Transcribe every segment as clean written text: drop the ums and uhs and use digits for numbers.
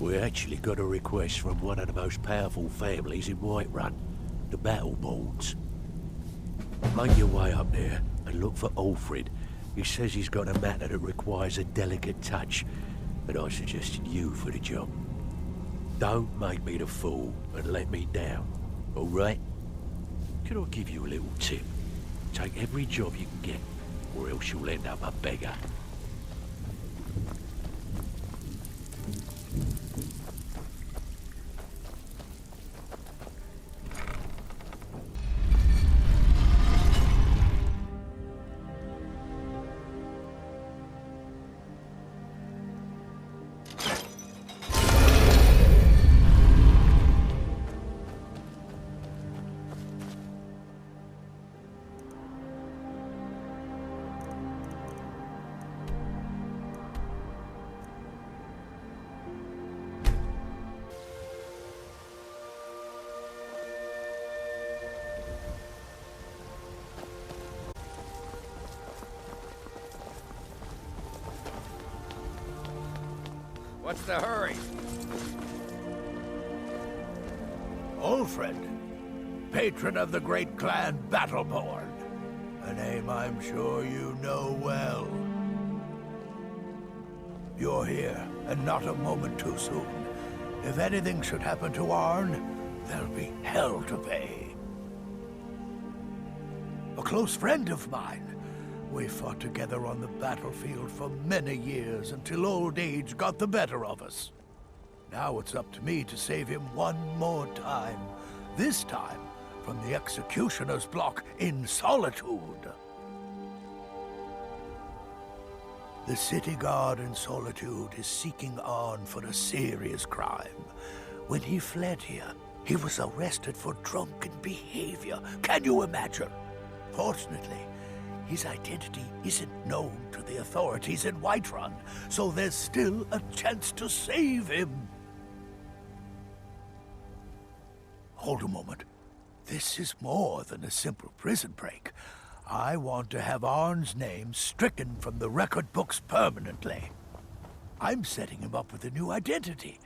We actually got a request from one of the most powerful families in Whiterun, the Battleborns. Make your way up there and look for Alfred. He says he's got a matter that requires a delicate touch, and I suggested you for the job. Don't make me the fool and let me down, all right? Can I give you a little tip? Take every job you can get, or else you'll end up a beggar. What's the hurry? Alfred, patron of the great clan Battleborn. A name I'm sure you know well. You're here, and not a moment too soon. If anything should happen to Arn, there'll be hell to pay. A close friend of mine. We fought together on the battlefield for many years until old age got the better of us. Now it's up to me to save him one more time. This time from the executioner's block in Solitude. The city guard in Solitude is seeking Arn for a serious crime. When he fled here, he was arrested for drunken behavior. Can you imagine? Fortunately, his identity isn't known to the authorities in Whiterun, so there's still a chance to save him. Hold a moment. This is more than a simple prison break. I want to have Arn's name stricken from the record books permanently. I'm setting him up with a new identity.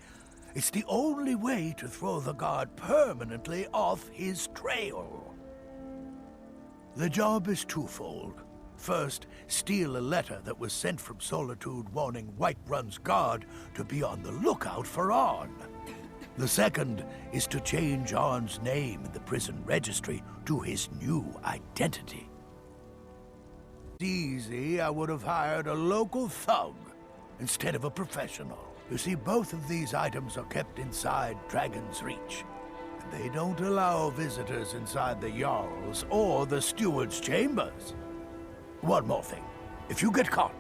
It's the only way to throw the guard permanently off his trail. The job is twofold. First, steal a letter that was sent from Solitude warning Whiterun's guard to be on the lookout for Arn. The second is to change Arn's name in the prison registry to his new identity. Easy, I would have hired a local thug instead of a professional. You see, both of these items are kept inside Dragon's Reach. They don't allow visitors inside the Jarl's or the Steward's chambers. One more thing. If you get caught,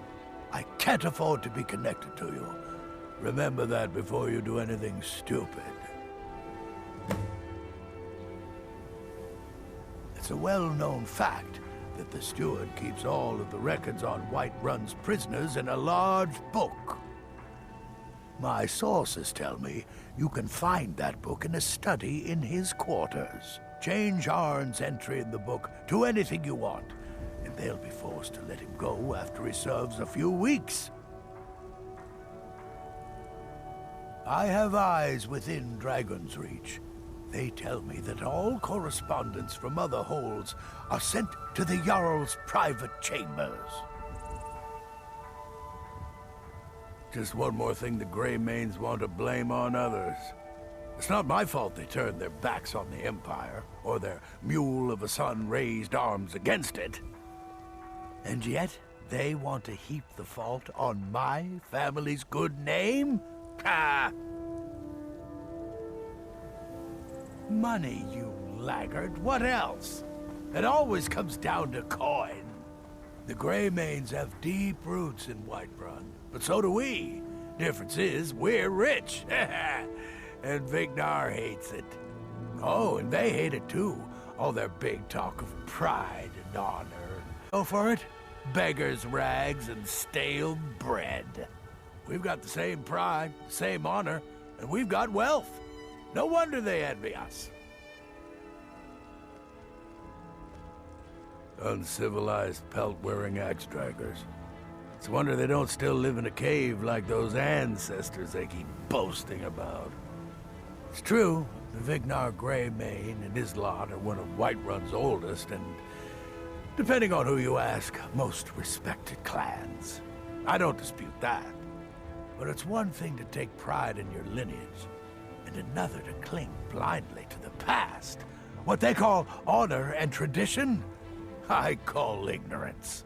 I can't afford to be connected to you. Remember that before you do anything stupid. It's a well-known fact that the Steward keeps all of the records on Whiterun's prisoners in a large book. My sources tell me you can find that book in a study in his quarters. Change Arn's entry in the book to anything you want, and they'll be forced to let him go after he serves a few weeks. I have eyes within Dragon's Reach. They tell me that all correspondence from other holds are sent to the Jarl's private chambers. Just one more thing the Greymanes want to blame on others. It's not my fault they turned their backs on the Empire, or their mule of a son raised arms against it. And yet, they want to heap the fault on my family's good name? Ha! Money, you laggard. What else? It always comes down to coin. The Greymanes have deep roots in Whiterun, but so do we. Difference is, we're rich. And Vignar hates it. Oh, and they hate it too. All their big talk of pride and honor. Go for it? Beggars' rags and stale bread. We've got the same pride, same honor, and we've got wealth. No wonder they envy us. Uncivilized pelt-wearing axe-draggers. It's a wonder they don't still live in a cave like those ancestors they keep boasting about. It's true, the Vignar Greymane and his lot are one of Whiterun's oldest and, depending on who you ask, most respected clans. I don't dispute that. But it's one thing to take pride in your lineage, and another to cling blindly to the past. What they call honor and tradition, I call ignorance.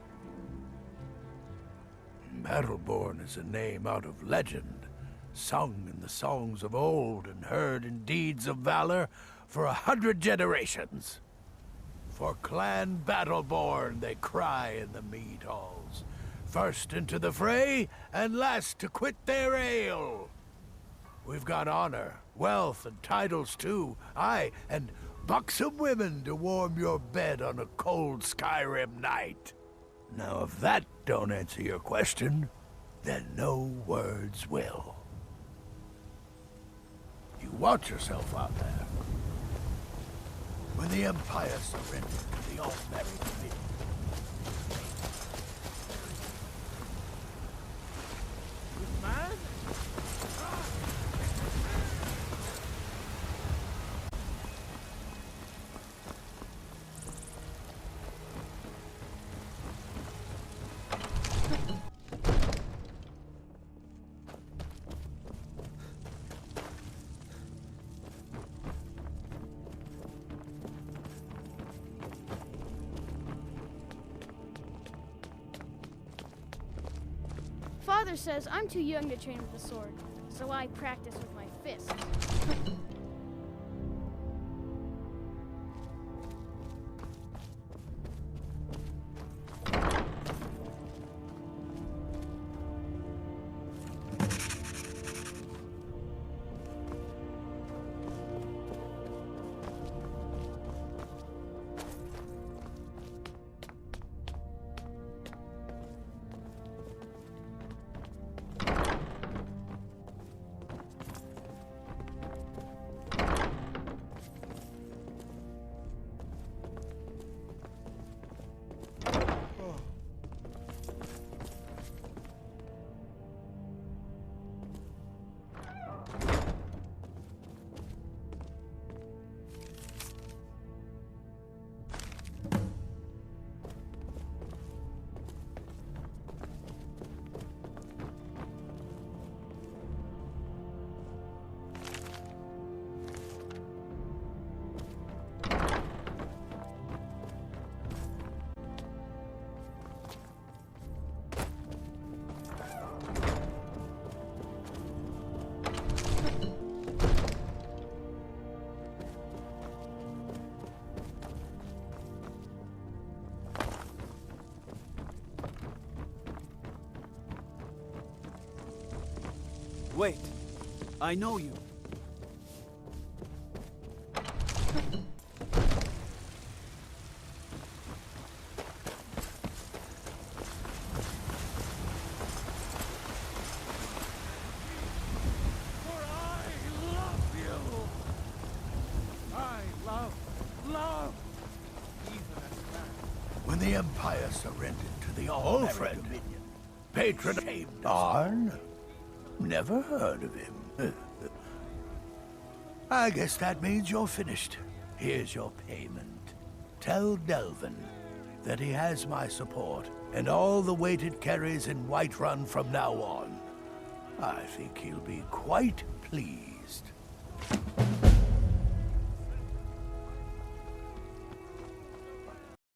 Battleborn is a name out of legend, sung in the songs of old and heard in deeds of valor for 100 generations. For Clan Battleborn they cry in the mead halls, first into the fray and last to quit their ale. We've got honor, wealth, and titles too, aye, and buxom women to warm your bed on a cold Skyrim night. Now, if that don't answer your question, then no words will. You watch yourself out there. When the Empire surrendered to the all-married Dominion, Father says I'm too young to train with the sword, so I practice with my fists. Wait, I know you. when the Empire surrendered to the all-married Dominion, patron Arn? Never heard of him. I guess that means you're finished. Here's your payment. Tell Delvin that he has my support and all the weight it carries in Whiterun from now on. I think he'll be quite pleased.